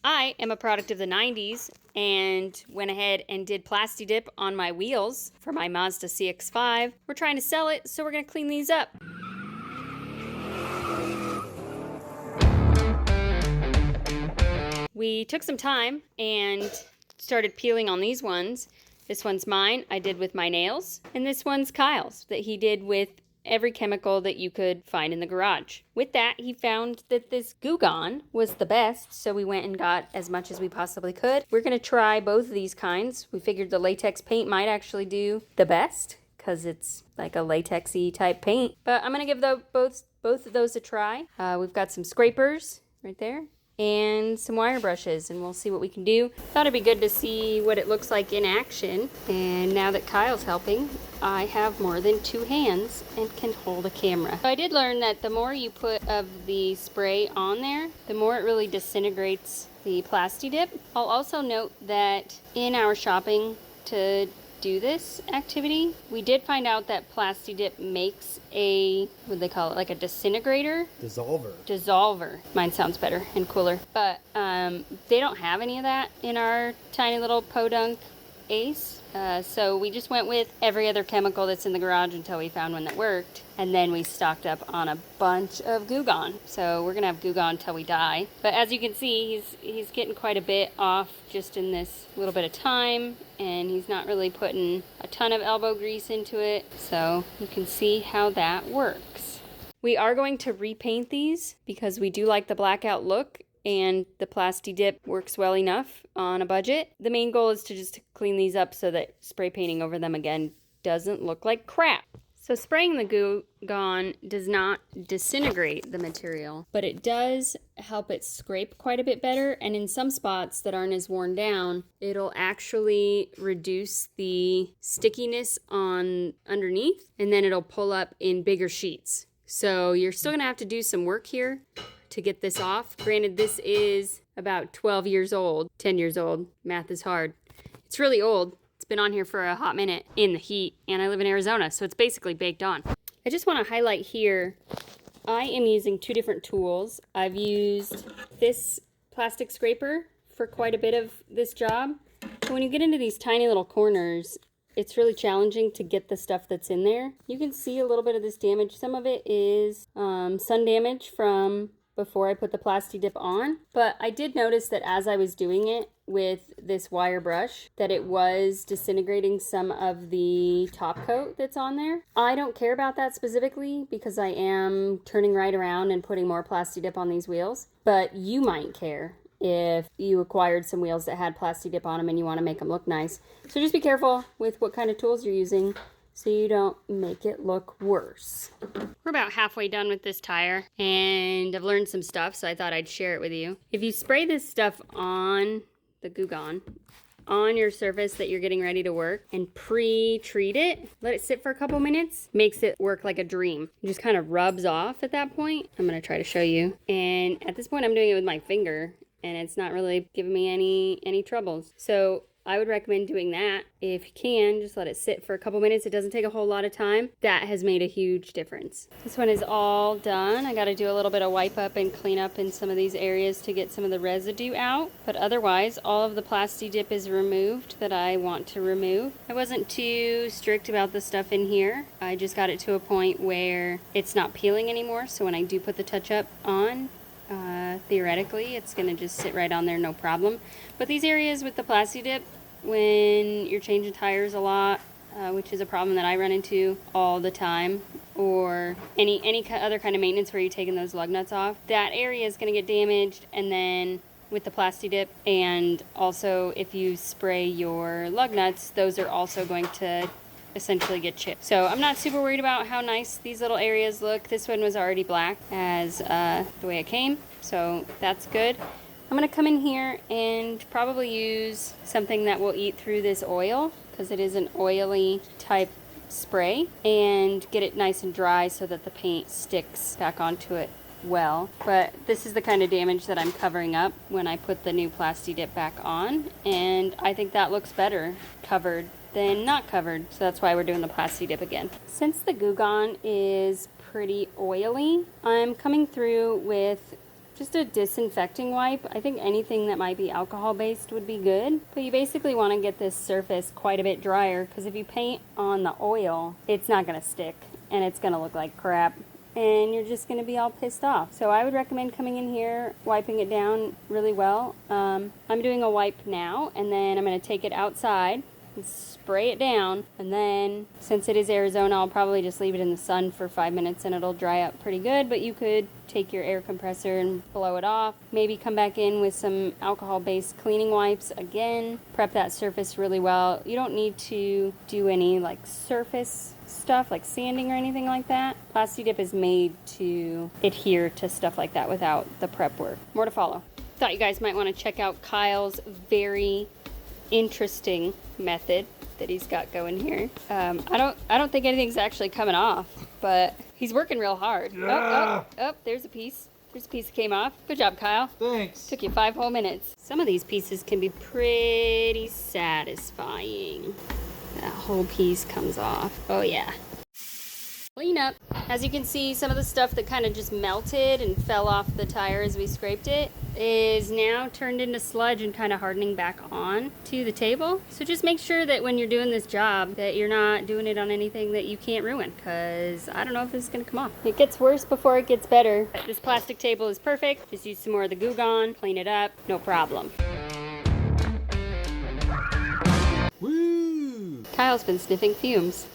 I am a product of the 90s and went ahead and did Plasti Dip on my wheels for my Mazda CX-5. We're trying to sell it, so we're going to clean these up. We took some time and started peeling on these ones. This one's mine, I did with my nails, and this one's Kyle's that he did with every chemical that you could find in the garage. With that, he found that this Goo Gone was the best, so we went and got as much as we possibly could. We're going to try both of these kinds. We figured the latex paint might actually do the best because it's like a latexy type paint. But I'm going to give both of those a try. We've got some scrapers right there and some wire brushes, and we'll see what we can do. Thought it'd be good to see what it looks like in action. And now that Kyle's helping, I have more than 2 hands and can hold a camera. So I did learn that the more you put of the spray on there, the more it really disintegrates the Plasti Dip. I'll also note that in our shopping to do this activity, we did find out that Plasti Dip makes a, what do they call it, like a disintegrator? Dissolver. Mine sounds better and cooler. But they don't have any of that in our tiny little podunk Ace. So we just went with every other chemical that's in the garage until we found one that worked. And then we stocked up on a bunch of Goo Gone. So we're going to have Goo Gone till we die. But as you can see, he's getting quite a bit off just in this little bit of time. And he's not really putting a ton of elbow grease into it. So you can see how that works. We are going to repaint these because we do like the blackout look. And the Plasti Dip works well enough on a budget. The main goal is to just clean these up so that spray painting over them again doesn't look like crap. So spraying the Goo Gone does not disintegrate the material, but it does help it scrape quite a bit better. And in some spots that aren't as worn down, it'll actually reduce the stickiness on underneath, and then it'll pull up in bigger sheets. So you're still gonna have to do some work here to get this off. Granted, this is about 12 years old, 10 years old. Math is hard. It's really old. It's been on here for a hot minute in the heat, and I live in Arizona, so it's basically baked on. I just want to highlight here, I am using 2 different tools. I've used this plastic scraper for quite a bit of this job. But when you get into these tiny little corners, it's really challenging to get the stuff that's in there. You can see a little bit of this damage. Some of it is sun damage from before I put the Plasti Dip on. But I did notice that as I was doing it with this wire brush, that it was disintegrating some of the top coat that's on there. I don't care about that specifically because I am turning right around and putting more Plasti Dip on these wheels. But you might care if you acquired some wheels that had Plasti Dip on them and you want to make them look nice. So just be careful with what kind of tools you're using so you don't make it look worse. We're about halfway done with this tire, and I've learned some stuff, so I thought I'd share it with you. If you spray this stuff on the Goo Gone, on your surface that you're getting ready to work, and pre-treat it, let it sit for a couple minutes, makes it work like a dream. It just kind of rubs off at that point. I'm gonna try to show you. And at this point, I'm doing it with my finger, and it's not really giving me any troubles. So I would recommend doing that. If you can, just let it sit for a couple minutes. It doesn't take a whole lot of time. That has made a huge difference. This one is all done. I got to do a little bit of wipe up and clean up in some of these areas to get some of the residue out. But otherwise, all of the Plasti Dip is removed that I want to remove. I wasn't too strict about the stuff in here. I just got it to a point where it's not peeling anymore. So when I do put the touch-up on, theoretically, it's going to just sit right on there, no problem. But these areas with the Plasti Dip, when you're changing tires a lot, which is a problem that I run into all the time, or any other kind of maintenance where you're taking those lug nuts off, that area is going to get damaged. And then with the Plasti Dip, and also if you spray your lug nuts, those are also going to essentially get chipped. So I'm not super worried about how nice these little areas look. This one was already black as the way it came, so that's good. I'm going to come in here and probably use something that will eat through this oil, because it is an oily type spray, and get it nice and dry so that the paint sticks back onto it well. But this is the kind of damage that I'm covering up when I put the new Plasti Dip back on, and I think that looks better covered than not covered, so that's why we're doing the Plasti Dip again. Since the Goo Gone is pretty oily, I'm coming through with just a disinfecting wipe. I think anything that might be alcohol based would be good, but you basically want to get this surface quite a bit drier, because if you paint on the oil, it's not going to stick and it's going to look like crap and you're just going to be all pissed off. So I would recommend coming in here, wiping it down really well. I'm doing a wipe now, and then I'm going to take it outside and spray it down, and then since it is Arizona, I'll probably just leave it in the sun for 5 minutes and it'll dry up pretty good. But you could take your air compressor and blow it off, maybe come back in with some alcohol based cleaning wipes again, prep that surface really well. You don't need to do any like surface stuff like sanding or anything like that. Plasti Dip is made to adhere to stuff like that without the prep work. More to follow. Thought you guys might want to check out Kyle's very interesting method that he's got going here. I don't think anything's actually coming off, but he's working real hard. Yeah. Oh, there's a piece. There's a piece that came off. Good job, Kyle. Thanks. Took you 5 whole minutes. Some of these pieces can be pretty satisfying. That whole piece comes off. Oh yeah. Clean up. As you can see, some of the stuff that kind of just melted and fell off the tire as we scraped it is now turned into sludge and kind of hardening back on to the table. So just make sure that when you're doing this job that you're not doing it on anything that you can't ruin, because I don't know if this is going to come off. It gets worse before it gets better. This plastic table is perfect. Just use some more of the Goo Gone, clean it up, no problem. Woo! Kyle's been sniffing fumes.